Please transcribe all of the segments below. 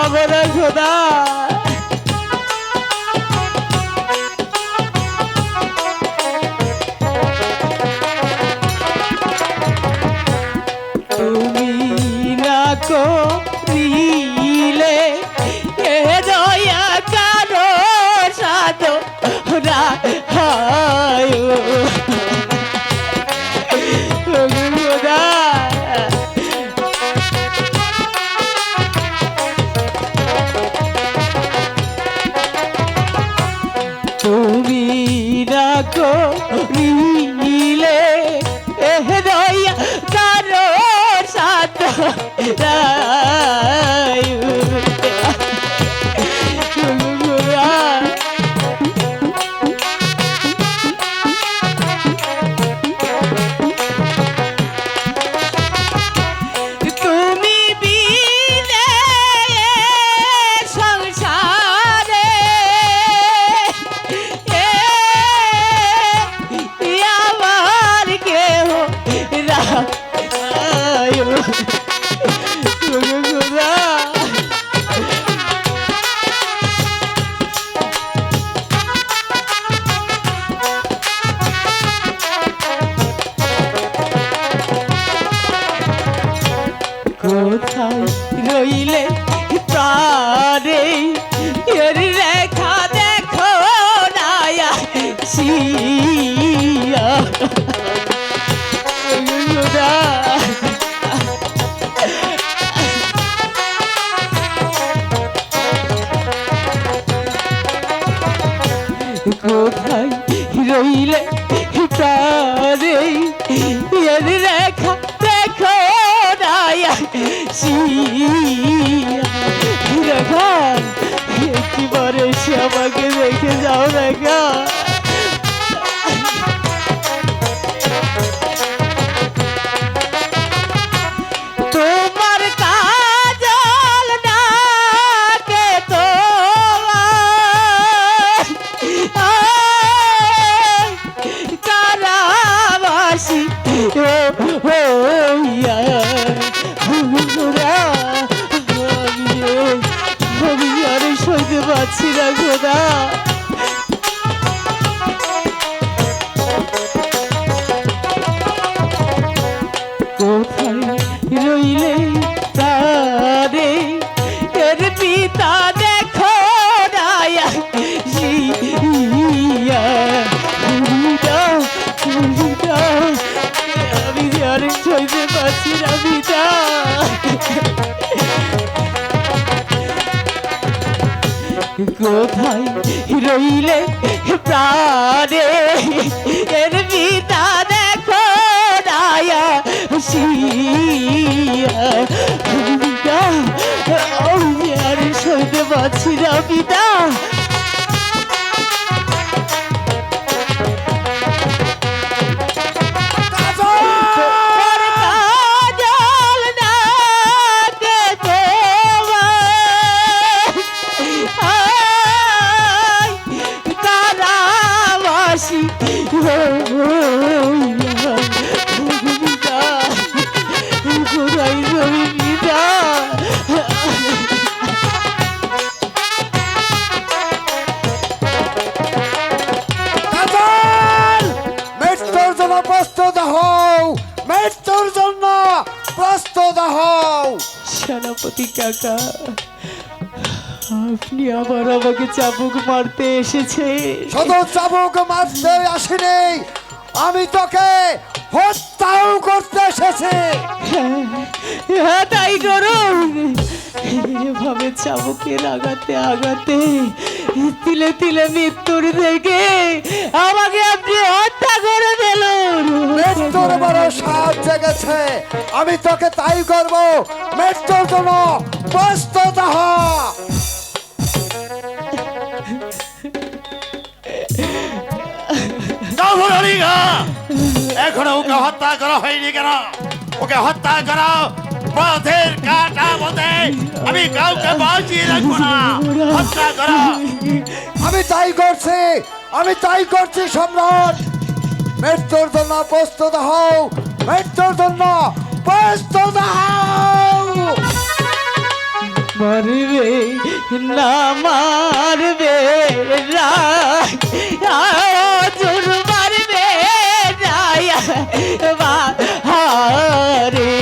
পাবো না খোদা। তুমি না করিলে এ দয়া কারো সাধ রাহায় খোদা। তুমি না করিলে এ দয়া কারো সাধ রাহায় তুমি বিনে সংসারে আমার কেহ রায় খোদা। কোথায় রইলে তারে এর রেখা দেখো নায়া শিয়া খোদা। কোথায় রইলে তারে এর রেখা দেখো নায়া শিয়া রেখা একেবারে সে আমাকে রেখে যাও রেখা। তোমার কাজল নাকে তোমার কারাবাসী হইয়া আমি আর সইতে পারছি না খোদা। কোথায় রইলে তারে এর পিতা দেখো নায়া শিয়া আমি আর সইতে পারছি না পিতা। কোথায় রইলে প্রাণে এর পিতা দেখো নায়া শিয়া আমি আর সইতে পারছি না পিতা। প্রস্তুত হও, মৃত্যুর জন্য প্রস্তুত হও। সেনাপতি কাকা, আপনি আবার আমাকে চাবুক মারতে এসেছে। শুধু চাবুক মারতে আসিনি, আমি তোকে হত্যাও করতে এসেছি। হ্যাঁ তাই করুন। এভাবে চাবুকের আঘাতে আঘাতে তিলে তিলে মৃত্যুর থেকে আমাকে আপনি হত্যা করে দিলেন। মৃত্যুর বড় সাপ জেগেছে, আমি তোকে তাই করব। মৃত্যুর জন্য প্রস্তুত হ। এখনো ওকে হত্যা করা হয়নি কেন? ওকে হত্যা করা পথের কাটা পথে, আমি কাউকে বাঁচিয়ে রাখবো না। হত্যা করা। আমি তাই করছি, আমি তাই করছি সম্রাট। মৃত্যুর জন্য প্রস্তুত হও, মৃত্যুর জন্য প্রস্তুত হও। মারবে না মারবে রাজুর মারবে রায়া বাহারে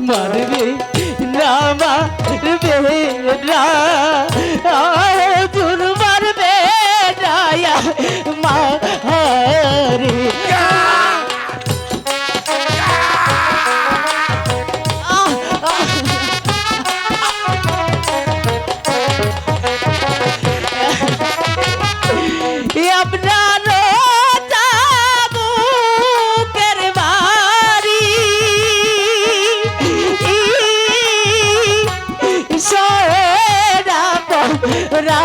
মারবে না মারবে রাজুর মারবে রায়া মাহারে আপনার তাবুকের বাড়ি সরা পরা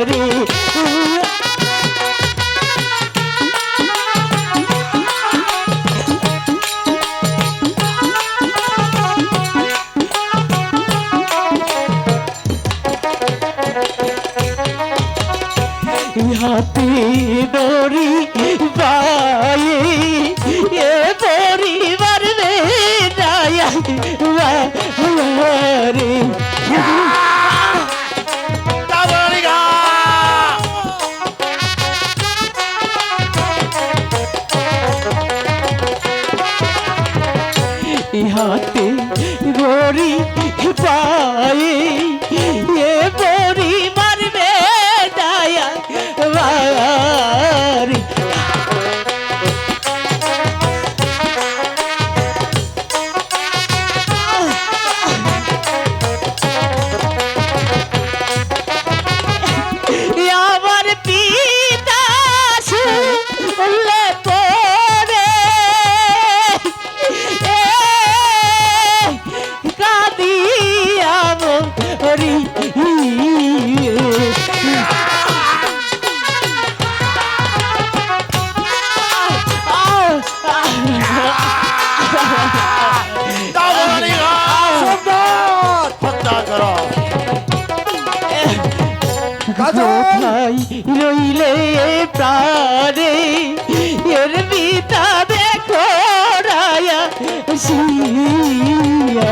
রে হাতে দড়ি পায়ে এ পরিবার রে রায়া রে দাবরিগা হাতে দড়ি পায়ে এ পরিবার রে রায়া রে আমার পিতা শুনলে পরে কাঁদিয়া মরি দাবরিগা সম্রাট হত্যা করো কাজল কোথায় রইলে প্রাণে এর পিতা দেখো রায়া শিয়া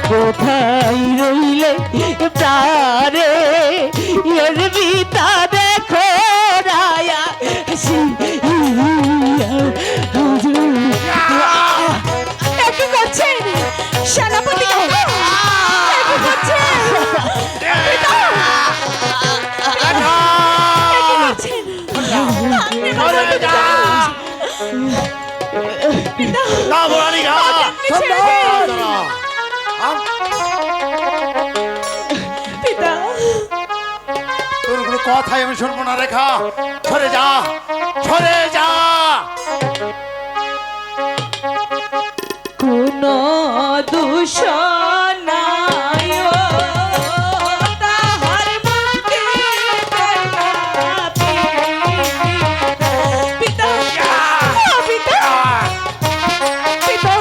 কোথায় রইলে প্রাণে এর পিতা দেখো রায়া কি করছেন সেনাপতি দাবরিগা সম্রাট পিতা তোর কোনো কথাই আমি শুনবো না রেখা সরে যা সরে যা কোন দূষণায় তাহার মুক্তি পিতা পিতা পিতা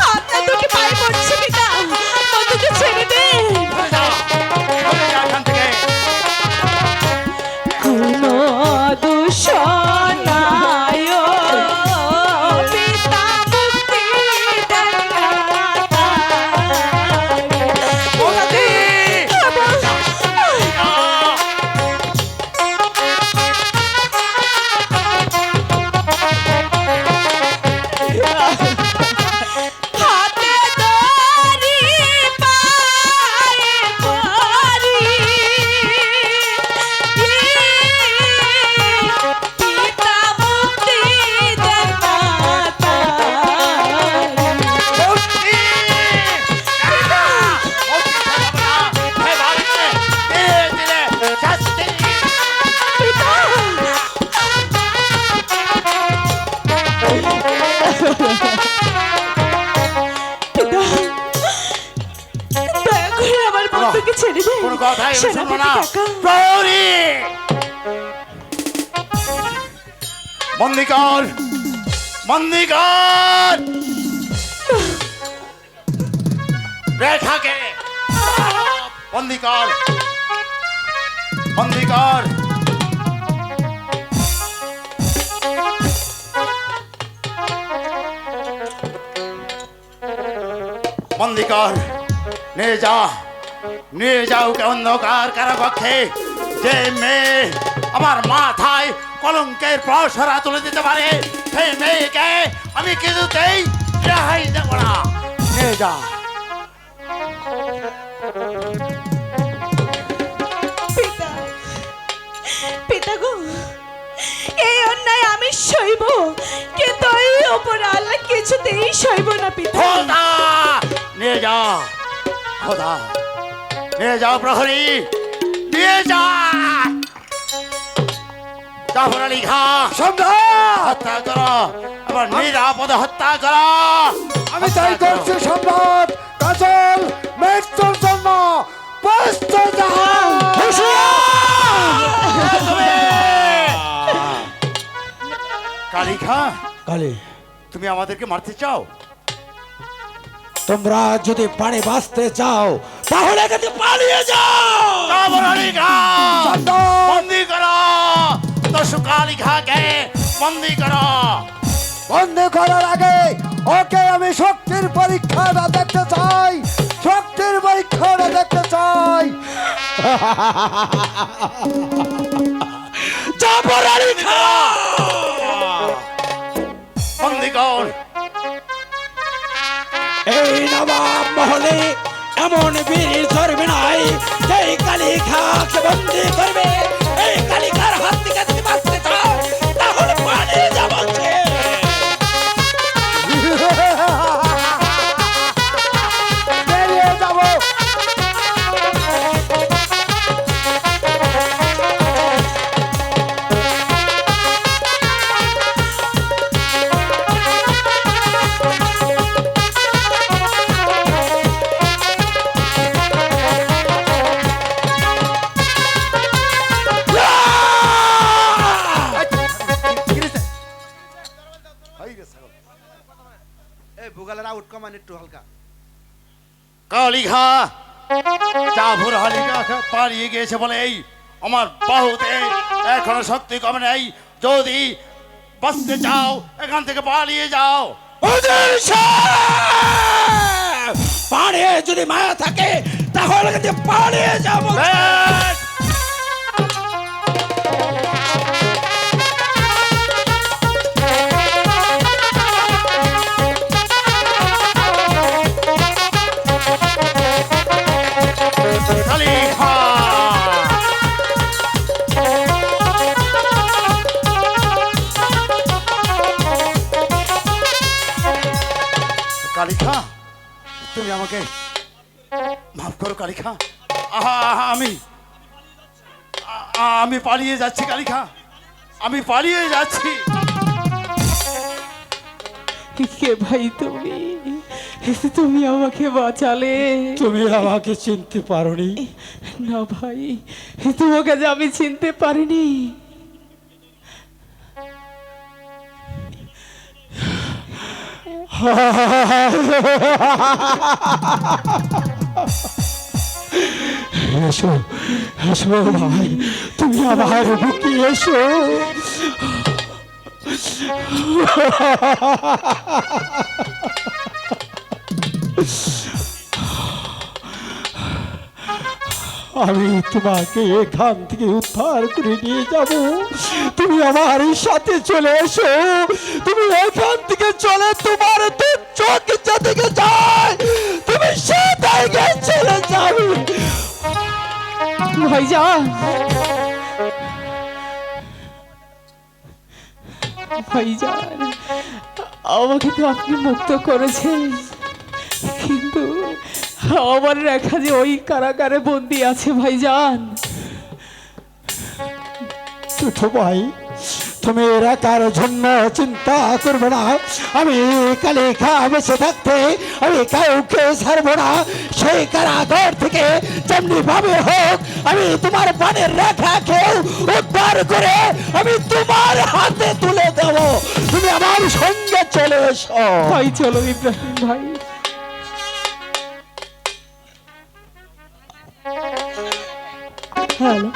আপনার তোকে পায়ে পড়ছে পিতা মধুকে ছেড়ে দে সরে যা এখান থেকে কোন দূষণায় পিতা মুক্তি হাতে দড়ি পায়ে পরি পিতা মুক্তি দেন মাতা মুক্তি হে বাড়িতে দিলে শাস্তি দয়া করে আমার বন্ধুকে ছেড়ে দে কোনো কথাই আমি শুনবো না সেনাপতি কাকা প্রহরী বন্দি কর, বন্দি কর রেখাকে, বন্দি কর, বন্দি কর। বন্দি কর, নিয়ে যা, নিয়ে যাও কে অন্ধকার কারাকক্ষে। যে মেয়ে আমার মাথায় কলঙ্কের প্রসরা তুলে দিতে পারে, সেই মেয়েকে আমি কিছুতেই রেহাই দেব না। নিয়ে যা। পিতা, পিতা গো, এই অন্যায় আমি সইব, কিন্তু এই অপরাধ কিছুতেই সইব না পিতা। খোদা, নিয়ে যা, খোদা নিয়ে যাও প্রহরী, নিয়ে যা। জাফর আলী খাঁ সম্রাট, হত্যা করো, আবার নিরাপদে হত্যা করো। আমি তাই করছি সম্রাট। কাজল মৃত্যুর জন্য প্রস্তুত হও। কালিখা, কালী, তুমি আমাদেরকে মারতে চাও? তোমরা যদি পারে বাঁচতে চাও তাহলে এখানে পালিয়ে যাও। জাফর আলী খাঁ সম্রাট, বন্দি করো, দস্যু কালিখাকে বন্দি করো। বন্ধ করার আগে ওকে আমি শক্তির পরীক্ষাটা দেখতে চাই, শক্তির পরীক্ষাটা দেখতে চাই। জাফর আলী খাঁ, বন্দি কর। এই নবাব মহলে এমন বীর চর্বি নাই যে কালী খাকে বন্দি করবে। এই কালিকার হাত থেকে যদি বাঁচতে চাও তাহলে পালিয়ে যাও বলছে। বেরিয়ে যাবো। কালিখা জাফর আলী খাঁ পালিয়ে গিয়েছে বলে এই আমার বাহুতে এখনো শক্তি কমে নেই। যদি বাঁচতে চাও এখান থেকে পালিয়ে যাও। হুজুর সাহেব, পাড়ে যদি মায়া থাকে তাহলে কিন্তু পালিয়ে যাও বলছে। বেশ! কালিখা, কালিখা, তুমি আমাকে মাফ করো কালিখা। আমি পালিয়ে যাচ্ছি কালিখা, আমি পালিয়ে যাচ্ছি। কে ভাই তুমি? তুমি আমাকে বাঁচালে। তুমি আমাকে চিনতে পারোনি? না ভাই, তোমাকে যে আমি চিনতে পারিনি। এসো, এসো ভাই, তুমি আমার বুকে এসো। আমি তোমাকে এখান থেকে উদ্ধার করে নিয়ে যাব। তুমি আমার সাথে চলে এসো। তুমি এখান থেকে চলে তোমার দু চোখ যেদিকে যায় তুমি সেদিকে চলে যাবে। ভাইজান, ভাইজান, আমাকে তো আপনি মুক্ত করেছেন, কিন্তু আমার রেখা যে ওই কারাগারে বন্দি আছে ভাইজান। ছোট ভাই, তুমি এলাকার জন্য চিন্তা করবে না। আমি কালিখা বেঁচে থাকতে আমি কাউকে ছাড়বো না। সেই কারাগার থেকে যেমনি ভাবে হোক আমি তোমার পানের রেখা খেয়ে উদ্ধার করে আমি তোমার হাতে তুলে দেব। তুমি আমার সঙ্গে চলে এসো। ভাই চলো ইব্রাহিম ভাই। হ্যালো